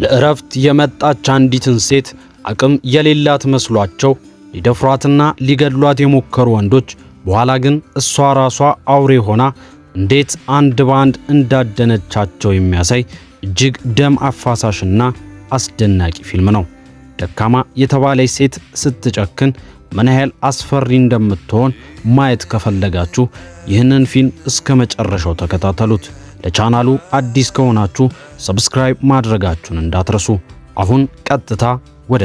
ለእረፍት የመጣች አንዲትን ሴት አቅም የሌላት መስሏቸው ሊደፍሯትና ሊገድሏት የሞከሩ ወንዶች በኋላ ግን እሷ ራሷ አውሬ ሆና እንዴት አንድ ባንድ እንዳደነቻቸው የሚያሳይ እጅግ ደም አፋሳሽና አስደናቂ ፊልም ነው። ደካማ የተባለች ሴት ስትጨክን ምን ያህል አስፈሪ እንደምትሆን ማየት ከፈለጋችሁ ይህንን ፊልም እስከ መጨረሻው ተከታተሉት። ለቻናሉ አዲስ ከሆናችሁ ሰብስክራይብ ማድረጋችሁን እንዳትረሱ። አሁን ቀጥታ ወደ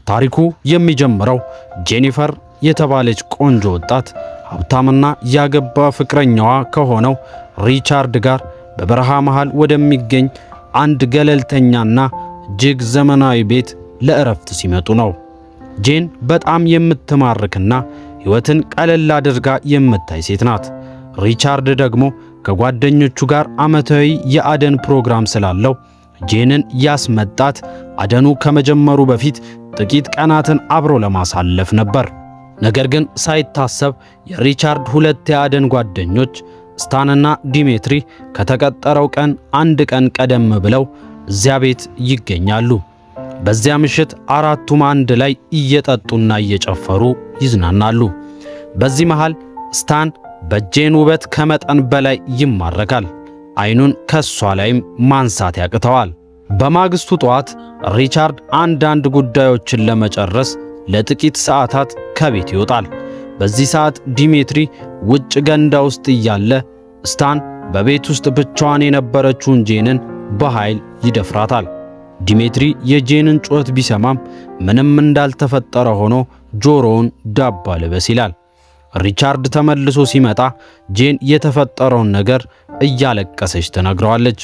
ታሪኩ የሚጀምረው ጄኒፈር የተባለች ቆንጆ ወጣት ሀብታምና ያገባ ፍቅረኛዋ ከሆነው ሪቻርድ ጋር በበረሃ መሃል ወደሚገኝ አንድ ገለልተኛና እጅግ ዘመናዊ ቤት ለእረፍት ሲመጡ ነው። ጄን በጣም የምትማርክና ሕይወትን ቀለል አድርጋ የምታይ ሴት ናት። ሪቻርድ ደግሞ ከጓደኞቹ ጋር ዓመታዊ የአደን ፕሮግራም ስላለው ጄንን ያስመጣት አደኑ ከመጀመሩ በፊት ጥቂት ቀናትን አብሮ ለማሳለፍ ነበር። ነገር ግን ሳይታሰብ የሪቻርድ ሁለት የአደን ጓደኞች ስታንና ዲሜትሪ ከተቀጠረው ቀን አንድ ቀን ቀደም ብለው እዚያ ቤት ይገኛሉ። በዚያ ምሽት አራቱም አንድ ላይ እየጠጡና እየጨፈሩ ይዝናናሉ። በዚህ መሃል ስታን በጄን ውበት ከመጠን በላይ ይማረካል። አይኑን ከሷ ላይም ማንሳት ያቅተዋል። በማግስቱ ጠዋት ሪቻርድ አንዳንድ ጉዳዮችን ለመጨረስ ለጥቂት ሰዓታት ከቤት ይወጣል። በዚህ ሰዓት ዲሜትሪ ውጭ ገንዳ ውስጥ እያለ ስታን በቤት ውስጥ ብቻዋን የነበረችውን ጄንን በኃይል ይደፍራታል። ዲሜትሪ የጄንን ጩኸት ቢሰማም ምንም እንዳልተፈጠረ ሆኖ ጆሮውን ዳባ ልበስ ይላል። ሪቻርድ ተመልሶ ሲመጣ ጄን የተፈጠረውን ነገር እያለቀሰች ትነግረዋለች።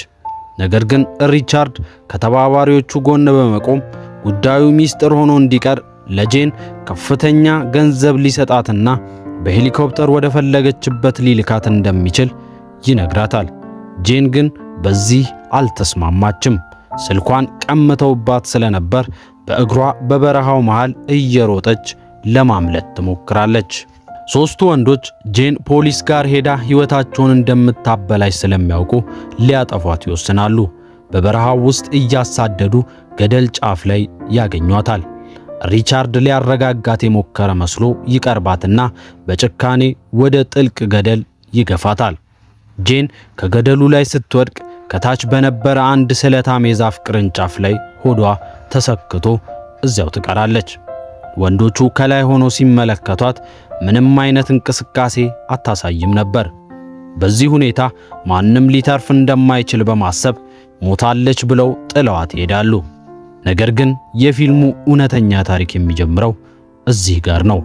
ነገር ግን ሪቻርድ ከተባባሪዎቹ ጎን በመቆም ጉዳዩ ሚስጥር ሆኖ እንዲቀር ለጄን ከፍተኛ ገንዘብ ሊሰጣትና በሄሊኮፕተር ወደ ፈለገችበት ሊልካት እንደሚችል ይነግራታል። ጄን ግን በዚህ አልተስማማችም። ስልኳን ቀምተውባት ስለነበር በእግሯ በበረሃው መሃል እየሮጠች ለማምለጥ ትሞክራለች። ሦስቱ ወንዶች ጄን ፖሊስ ጋር ሄዳ ሕይወታቸውን እንደምታበላሽ ስለሚያውቁ ሊያጠፏት ይወስናሉ። በበረሃው ውስጥ እያሳደዱ ገደል ጫፍ ላይ ያገኟታል። ሪቻርድ ሊያረጋጋት የሞከረ መስሎ ይቀርባትና በጭካኔ ወደ ጥልቅ ገደል ይገፋታል። ጄን ከገደሉ ላይ ስትወድቅ ከታች በነበረ አንድ ስለታም የዛፍ ቅርንጫፍ ላይ ሆዷ ተሰክቶ እዚያው ትቀራለች። ወንዶቹ ከላይ ሆኖ ሲመለከቷት ምንም አይነት እንቅስቃሴ አታሳይም ነበር። በዚህ ሁኔታ ማንም ሊተርፍ እንደማይችል በማሰብ ሞታለች ብለው ጥለዋት ይሄዳሉ። ነገር ግን የፊልሙ እውነተኛ ታሪክ የሚጀምረው እዚህ ጋር ነው።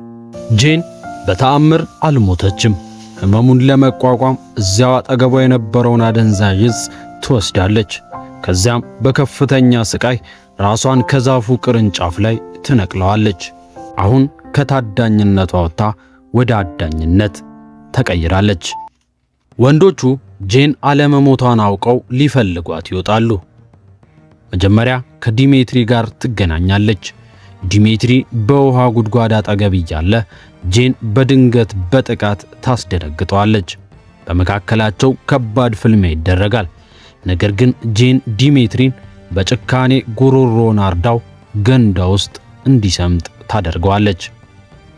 ጄን በተአምር አልሞተችም። ህመሙን ለመቋቋም እዚያው አጠገቧ የነበረውን አደንዛዥ ዕፅ ትወስዳለች። ከዚያም በከፍተኛ ስቃይ ራሷን ከዛፉ ቅርንጫፍ ላይ ትነቅለዋለች። አሁን ከታዳኝነቷ ወጥታ ወደ አዳኝነት ተቀይራለች። ወንዶቹ ጄን አለመሞቷን አውቀው ሊፈልጓት ይወጣሉ። መጀመሪያ ከዲሜትሪ ጋር ትገናኛለች። ዲሜትሪ በውሃ ጉድጓድ አጠገብ እያለ ጄን በድንገት በጥቃት ታስደነግጠዋለች። በመካከላቸው ከባድ ፍልሚያ ይደረጋል። ነገር ግን ጄን ዲሜትሪን በጭካኔ ጉሮሮን አርዳው ገንዳ ውስጥ እንዲሰምጥ ታደርገዋለች።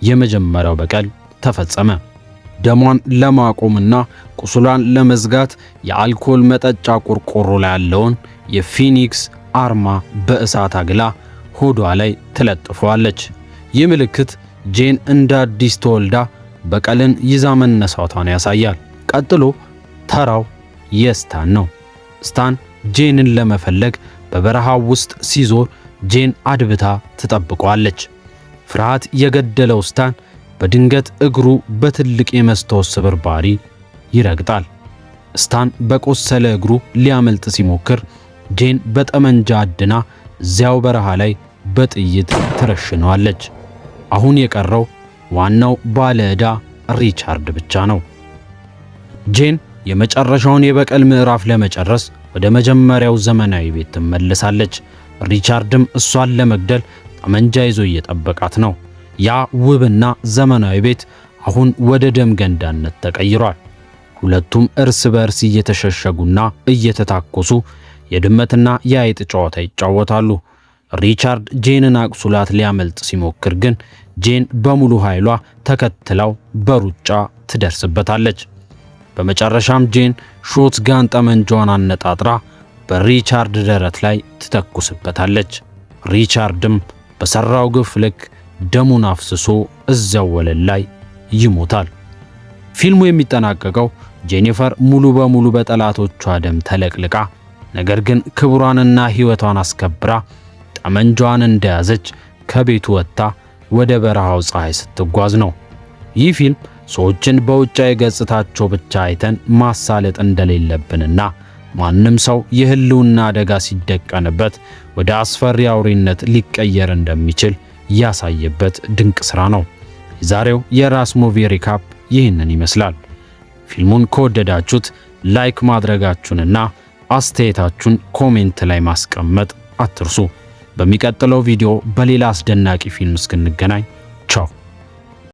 የመጀመሪያው በቀል ተፈጸመ። ደሟን ለማቆምና ቁስሏን ለመዝጋት የአልኮል መጠጫ ቆርቆሮ ላይ ያለውን የፊኒክስ አርማ በእሳት አግላ ሆዷ ላይ ትለጥፈዋለች። ይህ ምልክት ጄን እንደ አዲስ ተወልዳ በቀልን ይዛ መነሳቷን ያሳያል። ቀጥሎ ተራው የስታን ነው። ስታን ጄንን ለመፈለግ በበረሃው ውስጥ ሲዞር ጄን አድብታ ትጠብቀዋለች። ፍርሃት የገደለው ስታን በድንገት እግሩ በትልቅ የመስታወት ስብርባሪ ይረግጣል። ስታን በቆሰለ እግሩ ሊያመልጥ ሲሞክር ጄን በጠመንጃ አድና እዚያው በረሃ ላይ በጥይት ትረሽነዋለች። አሁን የቀረው ዋናው ባለ ዕዳ ሪቻርድ ብቻ ነው። ጄን የመጨረሻውን የበቀል ምዕራፍ ለመጨረስ ወደ መጀመሪያው ዘመናዊ ቤት ትመለሳለች። ሪቻርድም እሷን ለመግደል ጠመንጃ ይዞ እየጠበቃት ነው። ያ ውብና ዘመናዊ ቤት አሁን ወደ ደም ገንዳነት ተቀይሯል። ሁለቱም እርስ በርስ እየተሸሸጉና እየተታኮሱ የድመትና የአይጥ ጨዋታ ይጫወታሉ። ሪቻርድ ጄንን አቁስላት ሊያመልጥ ሲሞክር ግን ጄን በሙሉ ኃይሏ ተከትለው በሩጫ ትደርስበታለች። በመጨረሻም ጄን ሾትጋን ጠመንጃዋን አነጣጥራ በሪቻርድ ደረት ላይ ትተኩስበታለች። ሪቻርድም በሰራው ግፍ ልክ ደሙን አፍስሶ እዚያው ወለል ላይ ይሞታል። ፊልሙ የሚጠናቀቀው ጄኒፈር ሙሉ በሙሉ በጠላቶቿ ደም ተለቅልቃ ነገር ግን ክብሯንና ሕይወቷን አስከብራ ጠመንጃዋን እንደያዘች ከቤቱ ወጥታ ወደ በረሃው ፀሐይ ስትጓዝ ነው። ይህ ፊልም ሰዎችን በውጫዊ ገጽታቸው ብቻ አይተን ማሳለጥ እንደሌለብንና ማንም ሰው የህልውና አደጋ ሲደቀንበት ወደ አስፈሪ አውሬነት ሊቀየር እንደሚችል ያሳየበት ድንቅ ስራ ነው። የዛሬው የራስ ሙቪ ሪካፕ ይህንን ይመስላል። ፊልሙን ከወደዳችሁት ላይክ ማድረጋችሁንና አስተያየታችሁን ኮሜንት ላይ ማስቀመጥ አትርሱ። በሚቀጥለው ቪዲዮ በሌላ አስደናቂ ፊልም እስክንገናኝ